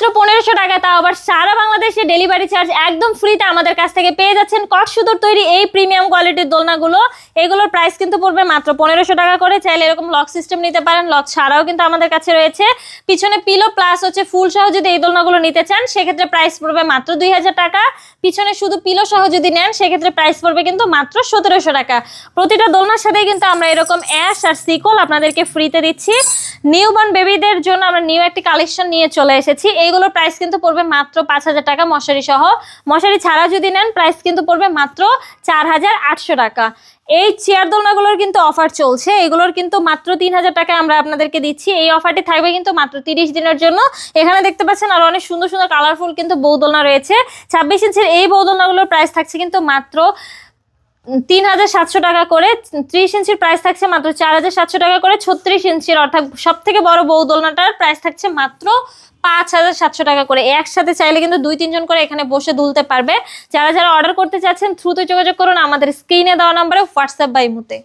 মাত্র 1500 টাকা, তাও আবার সারা বাংলাদেশে ডেলিভারি চার্জ একদম ফ্রিতে আমাদের কাছ থেকে পেয়ে যাচ্ছেন কট সুতোর তৈরি এই প্রিমিয়াম কোয়ালিটির দোলনাগুলো। এগুলোর প্রাইস কিন্তু পড়বে মাত্র 1500 টাকা করে। চাইলে এরকম লক সিস্টেম নিতে পারেন, লক ছাড়াও কিন্তু আমাদের কাছে রয়েছে। পিছনে পিলো প্লাস হচ্ছে ফুল সহ যদি এই দোলনাগুলো নিতে চান সেক্ষেত্রে প্রাইস পড়বে মাত্র 2000 টাকা। পিছনে শুধু পিলো সহ যদি নেন সেক্ষেত্রে প্রাইস পড়বে কিন্তু মাত্র 1700 টাকা। প্রতিটা দোলনার সাথে কিন্তু আমরা এরকম অ্যাশ আর সিকল আপনাদেরকে ফ্রিতে দিচ্ছি। নিউবর্ন বেবিদের জন্য আমরা নিউ একটি কালেকশন নিয়ে চলে এসেছি। এইগুলোর প্রাইস কিন্তু পড়বে মাত্র 5000 টাকা মশারি সহ। মশারি ছাড়া যদি নেন প্রাইস কিন্তু পড়বে মাত্র 4800 টাকা। এই চেয়ার দোলনাগুলোর কিন্তু অফার চলছে, এগুলোর কিন্তু মাত্র 3000 টাকা আমরা আপনাদেরকে দিচ্ছি। এই অফারটি থাকবে কিন্তু মাত্র 30 দিনের জন্য। এখানে দেখতে পাচ্ছেন আরো অনেক সুন্দর সুন্দর কালারফুল কিন্তু বউ দোলনা রয়েছে। 26 ইঞ্চির এই বউ দোলনাগুলোর প্রাইস থাকছে কিন্তু মাত্র 3700 টাকা করে। 30 ইঞ্চির প্রাইস থাকছে মাত্র 4700 টাকা করে। 36 ইঞ্চির অর্থাৎ সব থেকে বড় বউ দোলনাটার প্রাইস থাকছে মাত্র 5700 টাকা করে। একসাথে চাইলে কিন্তু 2-3 জন করে এখানে বসে দুলতে পারবে। যারা যারা অর্ডার করতে চাচ্ছেন দ্রুত যোগাযোগ করুন আমাদের স্ক্রিনে দেওয়া নম্বরে হোয়াটসঅ্যাপ বা ইমোতে।